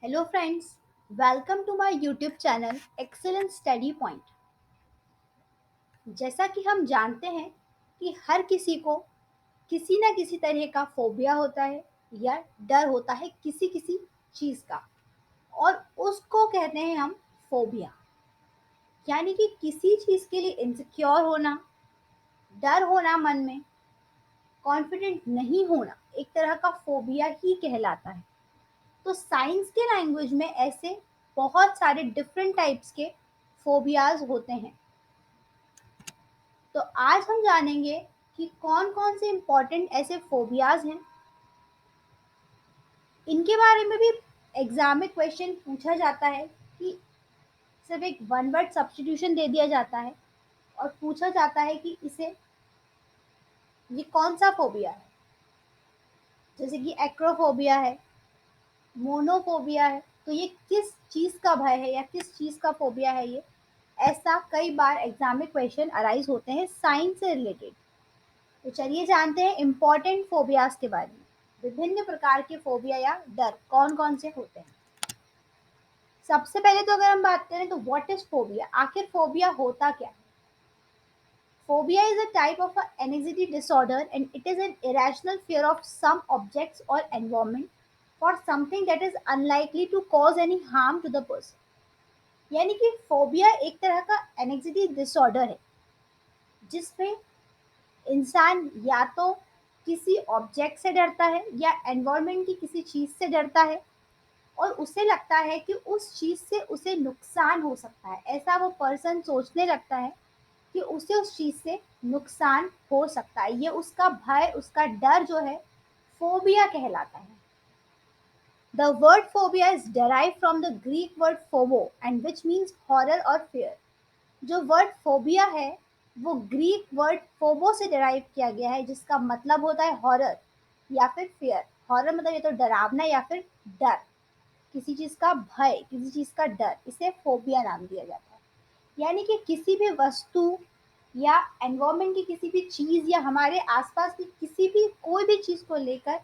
Hello friends, welcome to my YouTube channel Excellent Study Point। जैसा कि हम जानते हैं कि हर किसी को किसी न किसी तरह का फोबिया होता है या डर होता है किसी किसी चीज़ का और उसको कहते हैं हम फोबिया। यानी कि किसी चीज़ के लिए इनसिक्योर होना, डर होना मन में, कॉन्फिडेंट नहीं होना एक तरह का फोबिया ही कहलाता है। तो साइंस के लैंग्वेज में ऐसे बहुत सारे डिफरेंट टाइप्स के फोबियाज होते हैं। तो आज हम जानेंगे कि कौन कौन से इम्पोर्टेंट ऐसे फोबियाज हैं। इनके बारे में भी एग्जाम में क्वेश्चन पूछा जाता है कि सिर्फ एक वन वर्ड सब्स्टिट्यूशन दे दिया जाता है और पूछा जाता है कि इसे ये कौन सा फोबिया है। जैसे कि एक्रोफोबिया है, मोनोफोबिया है। तो ये किस चीज़ का भय है या किस चीज़ का फोबिया है ये, ऐसा कई बार एग्जाम में क्वेश्चन अराइज होते हैं साइंस से रिलेटेड। तो चलिए जानते हैं इम्पोर्टेंट फोबियाज के बारे में। विभिन्न प्रकार के फोबिया या डर कौन कौन से होते हैं। सबसे पहले तो अगर हम बात करें तो व्हाट इज फोबिया, आखिर फोबिया होता क्या है। Phobia is a type of a anxiety disorder and it is an irrational fear of some objects or environment for something that is unlikely to cause any harm to the person। यानी कि phobia एक तरह का anxiety disorder है जिसमें इंसान या तो किसी ऑब्जेक्ट से डरता है या एनवायरनमेंट की किसी चीज़ से डरता है और उसे लगता है कि उस चीज़ से उसे नुकसान हो सकता है। ऐसा वो पर्सन सोचने लगता है कि उसे उस चीज़ से नुकसान हो सकता है। ये उसका भय, उसका डर जो है फोबिया कहलाता है। The word phobia is derived from the Greek word phobo and which means horror or fear। जो वर्ड फोबिया है वो ग्रीक वर्ड फोबो से डिराइव किया गया है जिसका मतलब होता है हॉरर या फिर फियर। हॉरर मतलब ये तो डरावना या फिर डर, किसी चीज का भय, किसी चीज का डर, इसे फोबिया नाम दिया जाता है। यानी कि किसी भी वस्तु या एनवायरमेंट की किसी भी चीज या हमारे आसपास की किसी भी कोई भी चीज को लेकर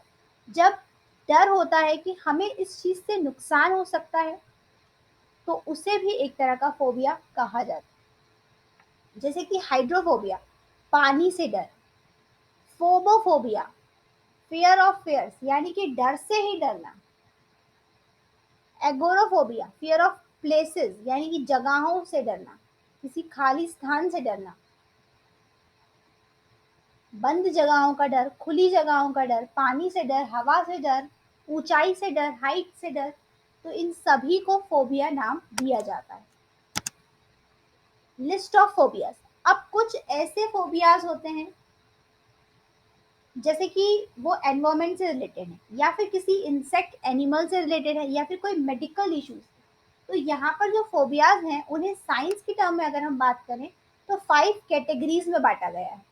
जब डर होता है कि हमें इस चीज से नुकसान हो सकता है तो उसे भी एक तरह का फोबिया कहा जाता है। जैसे कि हाइड्रोफोबिया, पानी से डर। फोबोफोबिया, फियर ऑफ फियर्स यानी कि डर से ही डरना। एगोरोफोबिया, फियर ऑफ प्लेसेस यानी कि जगहों से डरना, किसी खाली स्थान से डरना। बंद जगहों का डर, खुली जगहों का डर, पानी से डर, हवा से डर, ऊंचाई से डर, हाइट से डर। तो इन सभी को फोबिया नाम दिया जाता है। List of phobias. अब कुछ ऐसे फोबियाज होते हैं जैसे कि वो एनवायरमेंट से रिलेटेड है या फिर किसी इंसेक्ट एनिमल से रिलेटेड है या फिर कोई मेडिकल इश्यूज। तो यहाँ पर जो फोबियाज हैं उन्हें साइंस की टर्म में अगर हम बात करें तो 5 कैटेगरीज में बांटा गया है।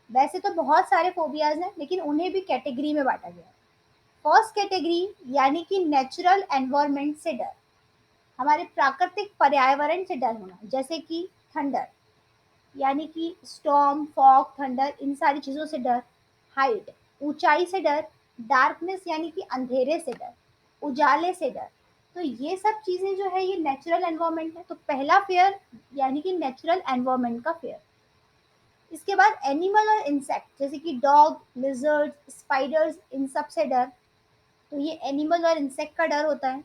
वैसे तो बहुत सारे फोबियाज हैं लेकिन उन्हें भी कैटेगरी में बांटा गया है। फर्स्ट कैटेगरी यानी कि नेचुरल एनवायरनमेंट से डर, हमारे प्राकृतिक पर्यावरण से डर होना। जैसे कि थंडर यानी कि स्टॉर्म, फॉग, थंडर, इन सारी चीज़ों से डर। हाइट, ऊंचाई से डर। डार्कनेस यानी कि अंधेरे से डर, उजाले से डर। तो ये सब चीज़ें जो है ये नेचुरल एनवायरनमेंट है। तो पहला फेयर यानी कि नेचुरल एनवायरनमेंट का फेयर। इसके बाद एनिमल और इंसेक्ट जैसे कि डॉग, लिजर्ड, स्पाइडर्स, इन सब से डर। तो ये एनिमल और इंसेक्ट का डर होता है।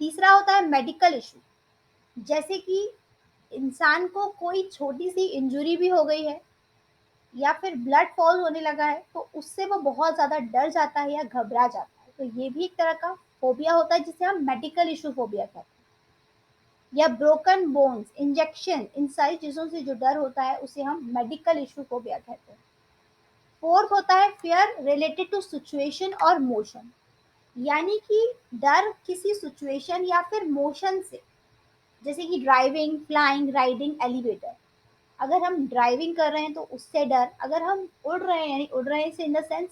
तीसरा होता है मेडिकल इशू, जैसे कि इंसान को कोई छोटी सी इंजुरी भी हो गई है या फिर ब्लड फॉल होने लगा है तो उससे वो बहुत ज़्यादा डर जाता है या घबरा जाता है। तो ये भी एक तरह का फोबिया होता है जिसे हम मेडिकल इशू फोबिया कहते हैं। या ब्रोकन बोन्स, इंजेक्शन, इन सारी चीज़ों से जो डर होता है उसे हम मेडिकल इशू फोबिया कहते हैं। फोर्थ होता है फियर रिलेटेड टू सिचुएशन और मोशन, यानी कि डर किसी सिचुएशन या फिर मोशन से। जैसे कि ड्राइविंग, फ्लाइंग, राइडिंग, एलिवेटर। अगर हम ड्राइविंग कर रहे हैं तो उससे डर। अगर हम उड़ रहे हैं यानी उड़ रहे हैं से इन द सेंस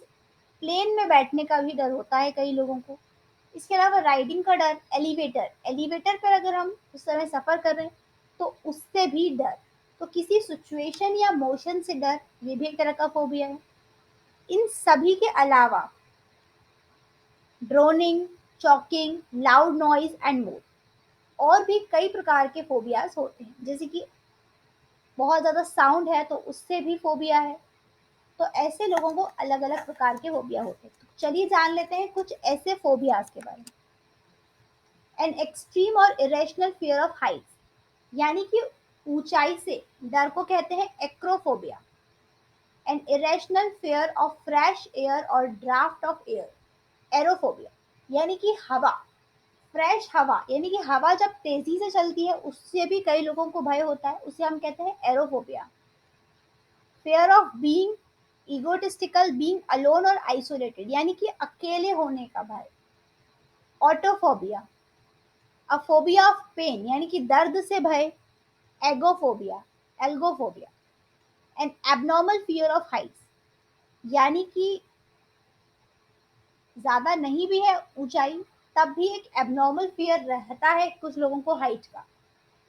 प्लेन में बैठने का भी डर होता है कई लोगों को। इसके अलावा राइडिंग का डर, एलिवेटर, एलिवेटर पर अगर हम उस समय सफ़र कर रहे हैं तो उससे भी डर। तो किसी सिचुएशन या मोशन से डर, ये भी एक तरह का फोबिया है। इन सभी के अलावा droning, choking, loud noise and more. और भी कई प्रकार के फोबियाज होते हैं, जैसे कि बहुत ज़्यादा साउंड है तो उससे भी फोबिया है। तो ऐसे लोगों को अलग अलग प्रकार के फोबिया होते हैं। तो चलिए जान लेते हैं कुछ ऐसे फोबियाज के बारे में। एन एक्सट्रीम और इरेशनल फियर ऑफ हाइट्स, यानी कि ऊंचाई से डर को कहते हैं acrophobia. An irrational fear of fresh air और ड्राफ्ट ऑफ एयर, एरोफोबिया। यानी कि हवा, फ्रेश हवा, यानी कि हवा जब तेजी से चलती है उससे भी कई लोगों को भय होता है, उसे हम कहते हैं aerophobia. Fear of being egotistical, being alone और आइसोलेटेड, यानी कि अकेले होने का भय। Autophobia, a phobia of pain, यानी कि दर्द से भय। Egophobia, algophobia. An abnormal fear of heights, यानी कि ज्यादा नहीं भी है ऊंचाई, तब भी एक एबनॉर्मल फियर रहता है कुछ लोगों को हाइट का,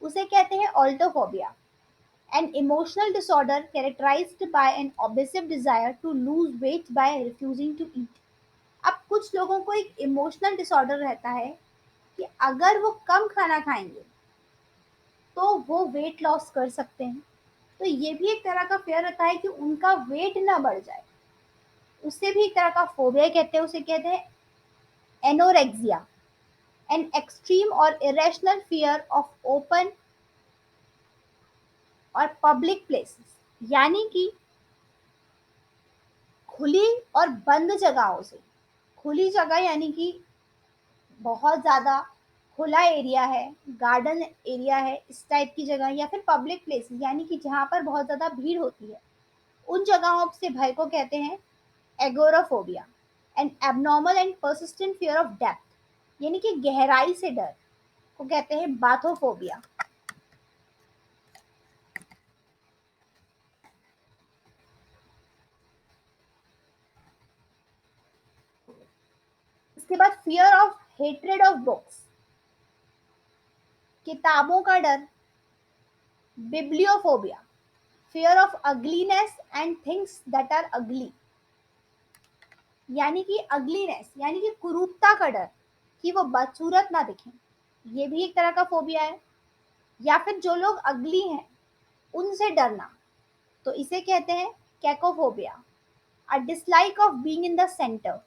उसे कहते हैं altophobia. An emotional disorder characterised by an obsessive desire to lose weight by refusing to eat. अब कुछ लोगों को एक इमोशनल डिसऑर्डर रहता है कि अगर वो कम खाना खाएंगे तो वो वेट लॉस कर सकते हैं। तो ये भी एक तरह का फेयर रहता है कि उनका वेट ना बढ़ जाए, उससे भी एक तरह का फोबिया कहते हैं, उसे कहते हैं एनोरेक्सिया। एन एक्सट्रीम और इरेशनल फियर ऑफ ओपन और पब्लिक प्लेसेस, यानी कि खुली और बंद जगहों से। खुली जगह यानी कि बहुत ज़्यादा खुला एरिया है, गार्डन एरिया है, इस टाइप की जगह, या फिर पब्लिक प्लेसेस यानी कि जहाँ पर बहुत ज़्यादा भीड़ होती है, उन जगहों से भय को कहते हैं agoraphobia. And abnormal and persistent fear of depth, यानी कि गहराई से डर को कहते हैं बाथोफोबिया। इसके बाद fear of hatred of books, किताबों का डर। Bibliophobia, fear of ugliness and things that are ugly, यानी कि अगलीनेस यानी कि कुरूपता का डर, कि वो बदसूरत ना दिखें, ये भी एक तरह का फोबिया है। या फिर जो लोग अगली हैं उनसे डरना, तो इसे कहते हैं cacophobia. A dislike of being in the centre,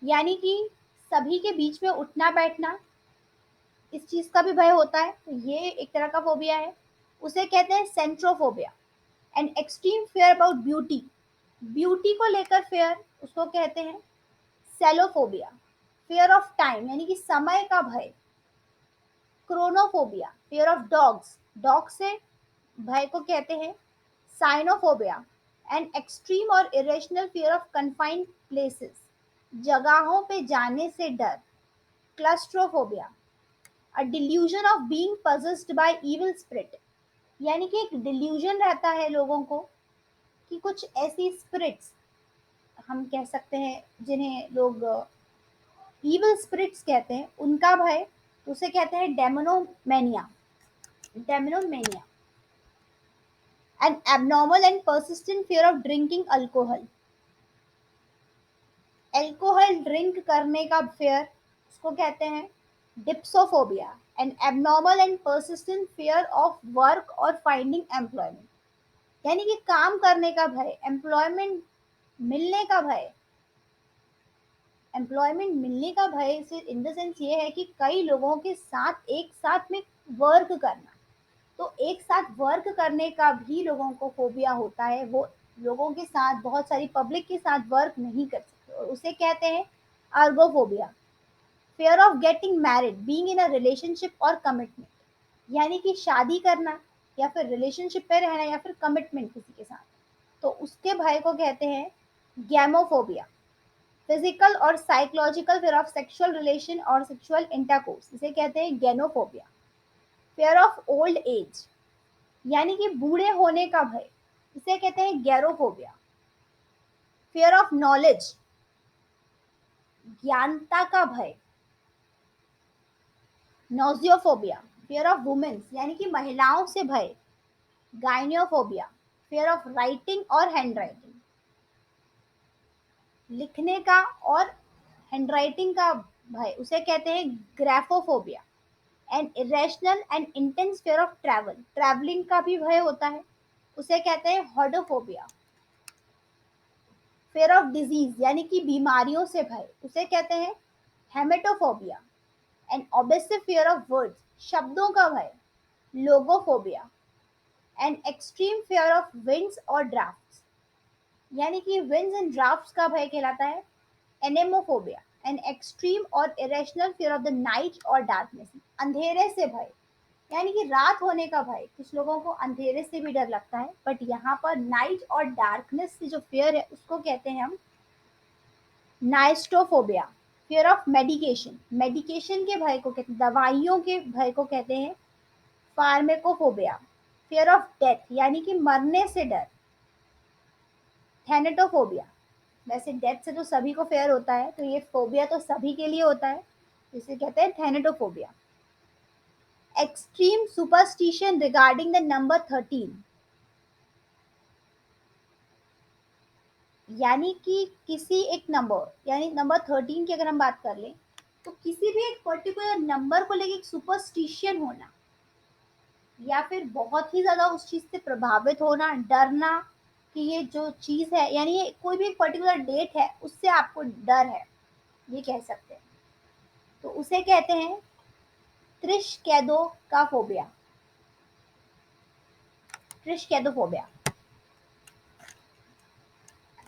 यानी कि सभी के बीच में उठना बैठना, इस चीज का भी भय होता है, तो ये एक तरह का फोबिया है, उसे कहते हैं centrophobia. And extreme fear about beauty, beauty को लेकर फेयर, उसको कहते हैं सेलोफोबिया। फियर ऑफ टाइम यानी कि समय का भय। Chronophobia, fear of dogs, dog से भय को कहते हैं साइनोफोबिया। एंड एक्सट्रीम और irrational fear of confined places, जगहों पे जाने से डर। Claustrophobia, a delusion of being possessed by evil spirit, यानी कि एक डिल्यूजन रहता है लोगों को कि कुछ ऐसी स्पिरिट्स, हम कह सकते हैं जिन्हें लोग इविल स्पिरिट्स कहते हैं, उनका भय, उसे कहते हैं demonomania. Demonomania. An abnormal and persistent fear of drinking alcohol, alcohol drink करने का फेयर, उसको कहते हैं dipsophobia. An abnormal and persistent fear of work और फाइंडिंग एम्प्लॉयमेंट, यानी कि काम करने का भय, एम्प्लॉयमेंट मिलने का भय। एम्प्लॉयमेंट मिलने का भय से इन द सेंस ये है कि कई लोगों के साथ एक साथ में वर्क करना, तो एक साथ वर्क करने का भी लोगों को फोबिया होता है, वो लोगों के साथ, बहुत सारी पब्लिक के साथ वर्क नहीं कर सकते, और उसे कहते हैं ergophobia. Fear of getting married, being in a relationship और कमिटमेंट, यानी कि शादी करना या फिर रिलेशनशिप पे रहना या फिर कमिटमेंट किसी के साथ, तो उसके भय को कहते हैं गैमोफोबिया। फिजिकल और psychological fear of sexual relation और सेक्सुअल इंटरकोर्स, इसे कहते हैं गैनोफोबिया। फियर ऑफ ओल्ड एज, यानी कि बूढ़े होने का भय, इसे कहते हैं गैरोफोबिया। फियर ऑफ नॉलेज, ज्ञानता का भय। नोजियोफोबिया, फियर ऑफ वुमेन्स, यानी कि महिलाओं से भय। गाइनियोफोबिया, फियर ऑफ राइटिंग और हैंड राइटिंग, लिखने का और हैंडराइटिंग का भय उसे कहते हैं graphophobia. And irrational and intense fear of travel, travelling का भी भय होता है, उसे कहते हैं हॉडोफोबिया। फियर ऑफ डिजीज यानी कि बीमारियों से भय, उसे कहते हैं haematophobia. And obsessive fear of words, शब्दों का भय, logophobia. And extreme fear of winds और ड्राफ्ट्स, यानी कि विंड्स एंड ड्राफ्ट्स का भय कहलाता है एनेमोफोबिया। एंड एक्सट्रीम और irrational fear of the night और डार्कनेस, अंधेरे से भय, यानी कि रात होने का भय। कुछ लोगों को अंधेरे से भी डर लगता है, बट यहाँ पर नाइट और डार्कनेस से जो फियर है उसको कहते हैं हम नाइस्ट्रोफोबिया। फियर ऑफ मेडिकेशन, मेडिकेशन के भय को कहते हैं, दवाइयों के भय को कहते हैं फार्मेकोफोबिया। फियर ऑफ डेथ यानी कि मरने से डर, थैनेटोफोबिया। वैसे डेथ से तो सभी को फेयर होता है, तो ये फोबिया तो सभी के लिए होता है, इसे कहते हैं thanatophobia. Extreme superstition regarding the number 13, यानी कि किसी एक नंबर, यानी नंबर 13 की अगर हम बात कर लें, तो किसी भी एक पर्टिकुलर नंबर को लेके एक सुपरस्टिशन होना, या फिर बहुत ही ज्यादा उस चीज से प्रभावित होना, डरना कि ये जो चीज है, यानी ये कोई भी एक पर्टिकुलर डेट है उससे आपको डर है, ये कह सकते हैं, तो उसे कहते हैं त्रिशकैदो का फोबिया, त्रिशकैदोफोबिया।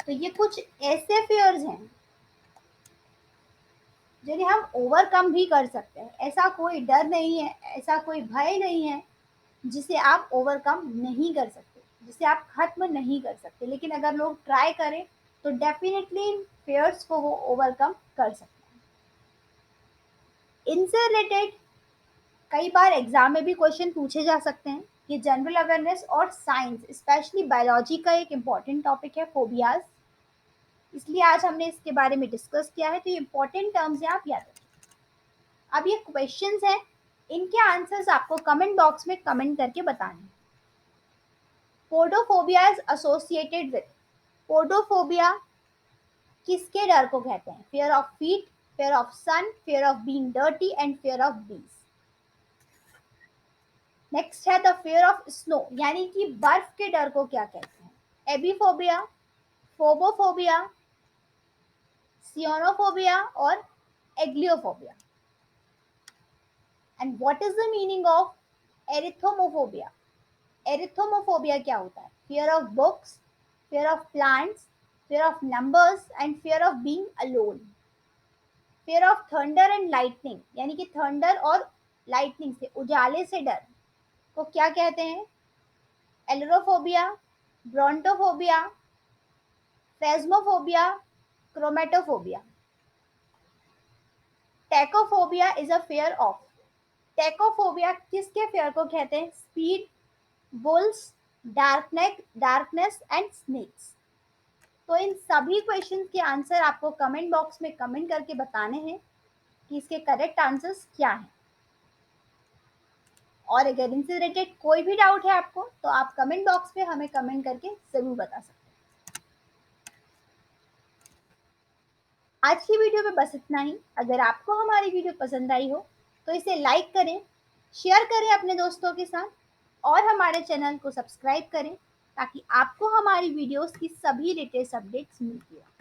तो ये कुछ ऐसे फियर्स हैं जिन्हें हम ओवरकम भी कर सकते हैं। ऐसा कोई डर नहीं है, ऐसा कोई भय नहीं है जिसे आप ओवरकम नहीं कर सकते, जिसे आप खत्म नहीं कर सकते, लेकिन अगर लोग ट्राई करें तो डेफिनेटली इन फियर्स को वो ओवरकम कर सकते हैं। इनसे रिलेटेड कई बार एग्जाम में भी क्वेश्चन पूछे जा सकते हैं। ये जनरल अवेयरनेस और साइंस, स्पेशली बायोलॉजी का एक इम्पॉर्टेंट टॉपिक है फोबियाज, इसलिए आज हमने इसके बारे में डिस्कस किया है, तो ये इंपॉर्टेंट टर्म्स हैं, आप याद रखें। अब ये क्वेश्चंस हैं, इनके आंसर्स आपको कमेंट बॉक्स में कमेंट करके बताने हैं। Podophobia is associated with, podophobia किसके डर को कहते हैं? Fear of feet, fear of sun, fear of being dirty and fear of bees. Next है द फियर ऑफ स्नो, यानी कि बर्फ के डर को क्या कहते हैं? एबीफोबिया, फोबोफोबिया, सियोनोफोबिया और agliophobia. And what is the meaning of erythomophobia? Erythomophobia क्या होता है? Fear of books, fear of plants, fear of numbers and fear of being alone. Fear of thunder and lightning, यानी कि थंडर और lightning से, उजाले से डर को क्या कहते हैं? एलरोफोबिया, ब्रोंटोफोबिया, फेस्मोफोबिया, क्रोमेटोफोबिया। टैकोफोबिया इज अ फेयर ऑफ, टैकोफोबिया किसके फेयर को कहते हैं? Speed, bulls, darkness and snacks. तो इन सभी क्वेश्चन के आंसर आपको कमेंट बॉक्स में कमेंट करके बताने हैं कि इसके करेक्ट आंसर्स क्या हैं। और अगर इनसे रिलेटेड कोई भी डाउट है आपको, तो आप कमेंट बॉक्स में हमें कमेंट करके जरूर बता सकते हैं। आज की वीडियो में बस इतना ही। अगर आपको हमारी वीडियो पसंद आई हो तो इसे लाइक करें, शेयर करें अपने दोस्तों के साथ, और हमारे चैनल को सब्सक्राइब करें ताकि आपको हमारी वीडियोस की सभी लेटेस्ट अपडेट्स मिलती रहें।